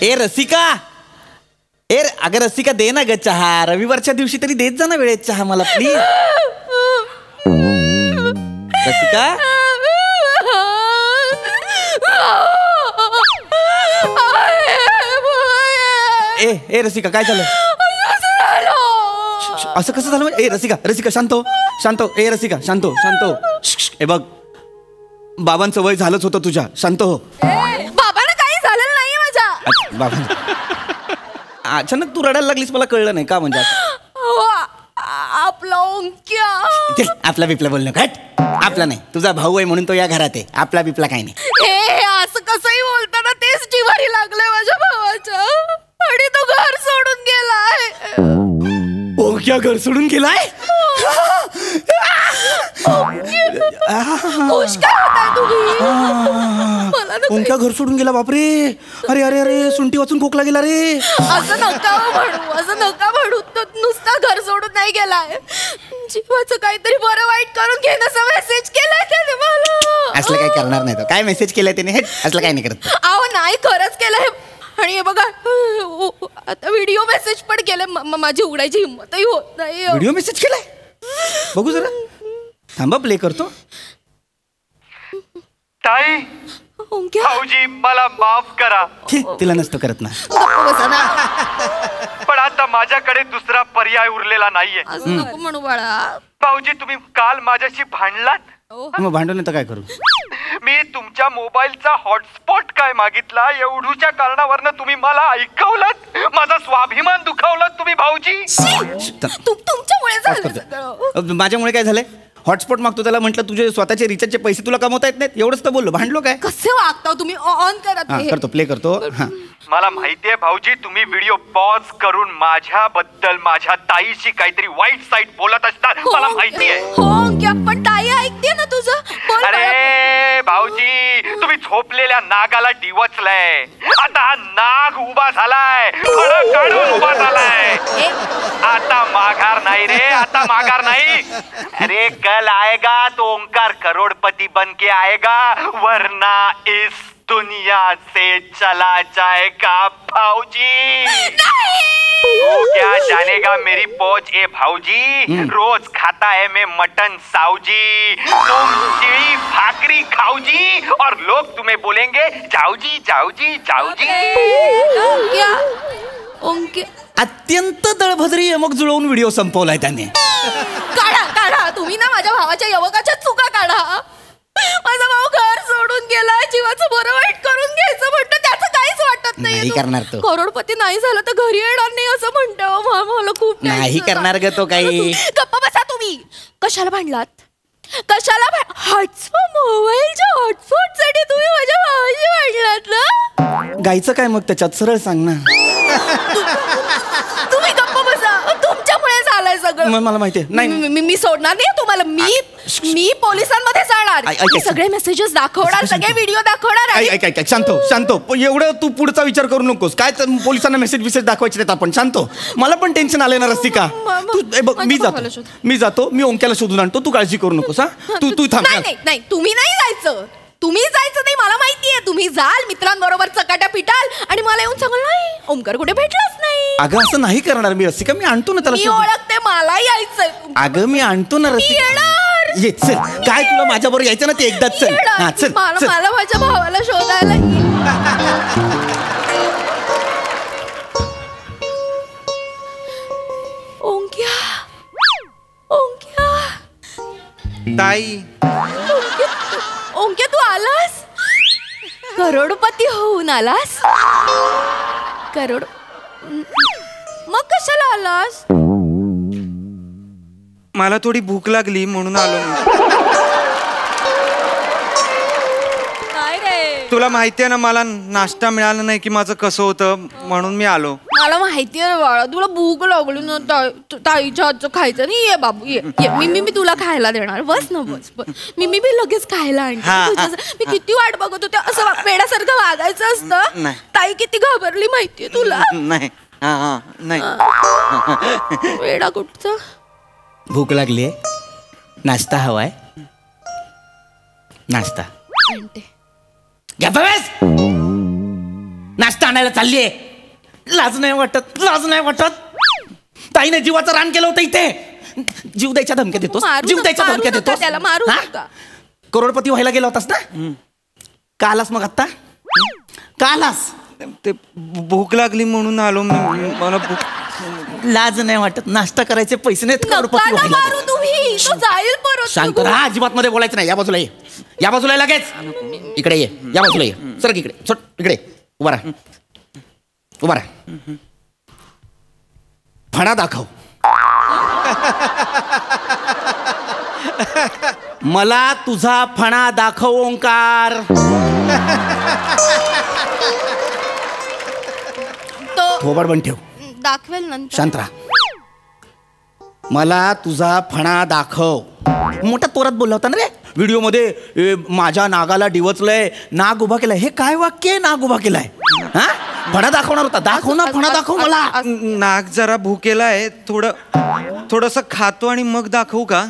ए रसिका, अगं रसिका दे ना ग चहा. रविवारच्या दिवशी तरी देत जा ना वेळेत चहा मला प्लीज. रसिका ए रसिका काय झालं? असं कसं झालं? ए रसिका शांत हो. ए रसिका शांत हो. ए बघ बाबांचं वय झालंच होतं तुझ्या. शांत हो. बाबांना काही झालेलं नाहीये माझ्या. बाबा अचानक तू रडायला लागलीस मला कळलं नाही का म्हणजे? आपला ओंक्या. आपला बिपला बोल नका. आपला नाही, तुझा भाऊ आहे म्हणून तो या घरात आहे. आपला बिपला काही नाही. हे असं कसंही बोलताना तेच जिवारी लागलंय माझ्या भावाच्या. आणि तो घर सोडून गेलाय. ओंक्या घर सोडून गेलाय? खुश काय होताय तुम्ही? ओंक्या घर सोडून गेला बापरे. अरे अरे अरे सुंटी वाचून खोकला गेला रे. असं नका म्हणू. तो नुसता घर सोडून नाही गेलाय. जीवाचं काहीतरी बरं वाईट करून घेण्याचा मेसेज केलाय त्याने मला. असलं काय करणार नाही तो. काय मेसेज केलाय त्याने? असलं काय नाही करत. अहो नाही खरंच केलंय. आणि हे बघा आता व्हिडिओ मेसेज पण केलंय. माझी उघडायची हिंमतही होत नाही. व्हिडिओ मेसेज केलाय? बघू जरा. थांबा प्ले करतो. ताई भाऊजी मला माफ करा. तिला नसतो करत ना. पण आता माझ्याकडे दुसरा पर्याय उरलेला नाहीये. असं नको म्हणू बाळा. भाऊजी तुम्ही काल माझ्याशी भांडलात. मग भांडून तर काय करू? मी तुमच्या मोबाईलचा हॉटस्पॉट काय मागितला एवढूच्या कारणावरनं तुम्ही मला ऐकवलत. माझा स्वाभिमान दुखावलात तुम्ही भाऊजी. तुमच्यामुळे झालं सगळं. माझ्यामुळे काय झालंय? हॉटस्पॉट मागतो त्याला म्हटलं तुझे स्वतःचे रिचार्जचे पैसे तुला कमवता येत नाहीत. एवढंच तर बोललो. भांडलो काय? कसे वागता तुम्ही? ऑन करा. करतो प्ले करतो. मला माहितीये भाऊजी तुम्ही व्हिडिओ पॉज करून माझ्याबद्दल माझ्या ताईशी काहीतरी वाईट साईट बोलत असतात. मला माहितीये. पण ताई ऐकते ना तुझं. अरे भाऊजी तुम्ही झोपलेल्या नागाला डिवचलंय. आता हा नाग उभा झालाय. फळं काढून उभा झालाय. आता माघार नाही रे. आता माघार नाही. अरे कल आएगा तो ओंकार करोड़पति बन के आएगा वरना इस दुनिया से चला जाएगा भाऊजी. वो क्या जानेगा मेरी पहुंच ए भाऊजी. रोज खाता है मैं मटन साऊजी. तुम चिड़ी भाकरी खाऊजी और लोग तुम्हें बोलेंगे जाऊजी जाऊजी जाऊजी. अत्यंत दळभद्री यमक जुळवून व्हिडिओ संपवलाय त्याने. काढा तुम्ही ना माझ्या भावाच्या यवकाच्या चुका काढा. माझा भाऊ घर सोडून गेला. जीवाचं बरं वाईट करून घ्यायचं म्हणतं. त्याचं काहीच वाटत नाही. करणार तो. करोडपती नाही झालं तर घरी येणार नाही असं म्हणतो. मला खूप नाही करणार ग तो काही. गप्पा बसा तुम्ही. कशाला भांडलात? मोबाईलच्या हॉटस्पॉट साठी तुम्ही माझ्या भावाशी भांडलात ना? गायचं काय मग त्याच्यात? सरळ सांग ना. तुम्ही गप्पा बसा. तुमच्यामुळे झालंय सगळं. मला माहितीये. नाही मी सोडणार नाही तुम्हाला. मी पोलिसांमध्ये जाणार. सगळे मेसेजेस दाखवणार. सगळे व्हिडिओ दाखवणार. शांत हो. एवढं तू पुढचा विचार करू नकोस. काय पोलिसांना मेसेज दाखवायचे आहेत आपण. शांत हो. मला पण टेन्शन आलंय ना रसिका. बघ मी जातो. मी ओंक्याला शोधून आणतो. तू काळजी करू नकोस. तू थांब. नाही तुम्ही नाही जायचं. तुम्ही जायचं नाही. मला माहितीये तुम्ही जाल मित्रांबरोबर चकाट्या पिटाल आणि मला येऊन सांगाल नाही ओंकार कुठे भेटलाच नाही. अगं असं नाही करणार मी रसिका. मी आणतो ना त्याला. मी ओळखते. मला यायचंय. अगं मी आणतो ना रसिका. ये चल. काय तुला माझ्याबरोबर यायचं ना ते एकदाच. चल. चल. मला माझ्या भावाला शोधायला. ओंक्या ताई. ओंक्या तू आलास? करोडपती होऊन आलास? मग कशाला आलास? मला थोडी भूक लागली म्हणून आलो. तुला माहितीये ना मला नाश्ता मिळाला नाही की माझं कसं होतं म्हणून मी आलो. मला माहितीये बाळा तुला भूक लागली ना. ताईच्या हातचं खायचं नाही. ये बाबू ये. मी तुला खायला देणार. बस ना बस. मी लगेच खायला आणते. मी किती वाट बघत होते. असं वेड्यासारखं वागायचं असतं. ताई किती घाबरली माहितीये तुला? नाही वेडा कुठचा. भूक लागली. नाश्ता हवाय. नाश्ता. नाश्ता आणायला चाललीये. लाज नाही वाटत, लाज नाही वाटत. ताईने जीवाचं रान केलं होतं इथे. जीव द्यायच्या धमक्या देतोस, जीव द्यायच्या धमक्या देतोस. त्याला मारू नका. करोडपती व्हायला गेला होतास ना. का आलास मग आता? का आलास? ते भूक लागली म्हणून आलो मी. मला भूक. लाज नाही वाटत? नाश्ता करायचे पैसे नाहीत, करोडपती व्हायला. मारू तुम्ही, तो जाईल परत. शांत राहा, अजिबात मध्ये बोलायचं नाही. या बाजूला ये, या बाजूला लगेच. इकडे ये, या बाजूला ये. सर इकडे, इकडे उभा राहा, उभा राहा. फणा दाखव. मला तुझा फणा दाखव ओंकार. तो थोबाड बंद ठेव. दाखवेल नंतर. शांत राहा. मला तुझा फणा दाखव. मोठा तोरात बोलला होता ना रे व्हिडिओ मध्ये. माझ्या नागाला डिवचलंय, नाग उभा केलाय. हे काय वाक्य आहे? नाग उभा केलाय. हा, फणा दाखवणार होता. दाखव ना, फणा दाखव मला. नाक जरा भूकेला आहे. थोडस खातो आणि मग दाखवू का?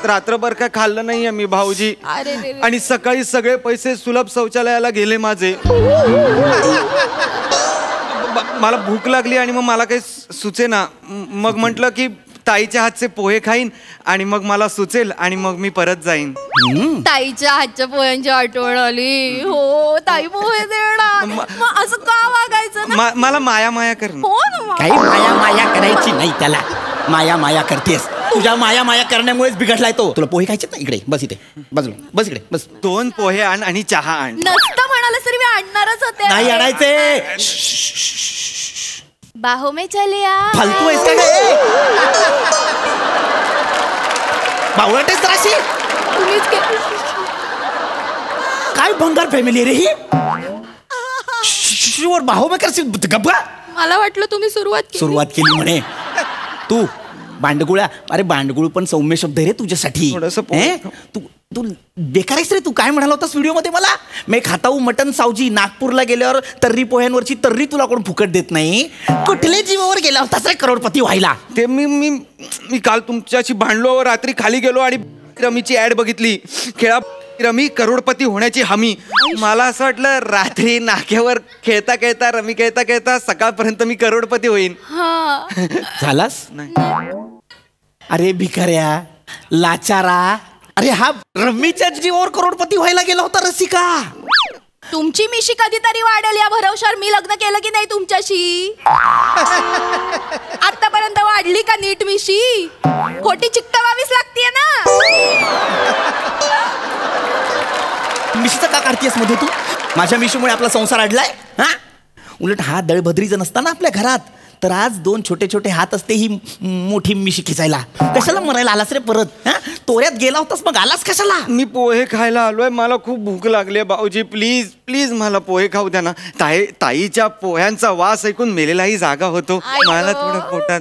रात्रभर काय खाल्लं नाहीये मी भाऊजी. आणि सकाळी सगळे पैसे सुलभ शौचालयाला गेले माझे. मला भूक लागली आणि मग मला काही सुचेना. मग म्हटलं की ताईच्या हातचे पोहे खाईन आणि मग मला सुचेल आणि मग मी परत जाईन. ताईच्या हातच्या पोह्यांची आठवण आली. हो, ताई पोहे देणार. मग असं का वागायचं ना? मला माया माया कर. हो ना. काही माया माया करायची नाही त्याला. माया माया करतेस. तुझ्या माया माया करण्यामुळेच बिघडलाय तो. तुला पोहे खायचे ना? इकडे बस, इथे बाजूला बस, इकडे बस. 2 पोहे आण आणि चहा आण. नसतं म्हणाला तरी मी आणणारच होते. नाही आणायचे. बाहो में चले आ. फालतू आहेस का काय? बावळटेस तर अशी. काय भंगार फॅमिली रे ही. बाहो में करशील गप्पा. मला वाटलं तुम्ही सुरुवात केली म्हणे तू. बांडगुळा. अरे बांडगुळ पण सौम्य शब्द आहे रे तुझ्यासाठी. तू बेकार आहेस रे. तू काय म्हणाला होतास व्हिडिओ मध्ये मला? मी खाता हूं मटन सावजी. नागपूरला गेल्यावर तर्री पोह्यांवरची तर्री तुला कोण फुकट देत नाही. कुठल्या जीवावर गेला होतास रे करोडपती व्हायला? ते मी काल तुमच्याशी भांडलो. रात्री खाली गेलो आणि रमीची ऍड बघितली. खेळा रमी करोडपती होण्याची हमी. मला असं वाटलं रात्री नाक्यावर खेळता खेळता रमी खेळता खेळता सकाळपर्यंत मी करोडपती होईन. झालास? नाही. अरे भिकाऱ्या, लाचारा. अरे हा रमीच्या जीवावर करोडपती व्हायला गेला होता रसिका. तुमची मिशी कधीतरी वाढेल या भरवशावर मी लग्न केलं की नाही तुमच्याशी? आतापर्यंत वाढली का नीट मिशी? खोटी चिकटवावीच लागतीये ना. मिशीचं का काढतीयस मध्ये तू? माझ्या मिशीमुळे आपला संसार अडलाय. हा, उलट हा दळभद्री जर नसता ना आपल्या घरात तर आज 2 छोटे छोटे हात असते ही मोठी मिशी खिचायला. कशाला मरायला आलास रे परत? हा, तोऱ्यात गेला होतास मग आलास कशाला? मी पोहे खायला आलोय. मला खूप भूक लागली आहे भाऊजी. प्लीज प्लीज मला पोहे खाऊ द्या ना. ताईच्या पोह्यांचा वास ऐकून मेलेलाही जागा होतो. मला थोडं पोटात.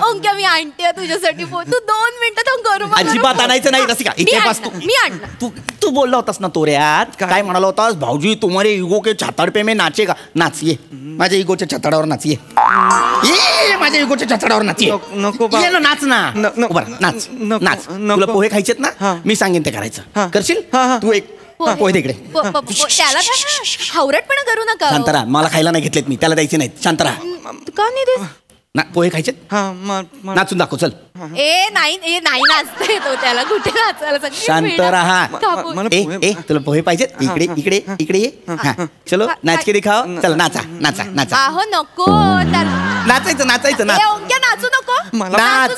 ओंक्या मी आणते तुझ्यासाठी. तू 2 मिनिटं करू. अजिबात आणायचं नाही रसिका. इथे बस तू. मी आणणार. तू बोलला होतास ना तोऱ्यात. काय म्हणाला होतास? भाऊजी तुम्हारे इगो के छाताड पे मैं नाचेगा. नाच ये माझ्या इगोच्या छताडावर नाच. ये माझ्या इगोच्या छताडावर नाच. नको ये ना, नाच ना. नाच नाच. तुला पोहे खायचेत ना? मी सांगेन ते करायचं. करशील? तू एक पोहे तिकडे. त्याला हावरटपणा करू नका. शांत राहा. मला खायला नाही घेतलेत मी. त्याला द्यायचे नाहीत. शांत राहा. का नाही देस? पोहे खायचेत? नाचून दाखव. चल. नाही नाचतोय तो. त्याला कुठे नाचायला? शांत राहा. तुला पोहे पाहिजेत? इकडे इकडे इकडे ये. चलो नाच के दिखाओ. चला नाचा नाचा नाचा. आहो नको. नाचायचं नाचायचं. ओंक्या नाचू नको. नाच.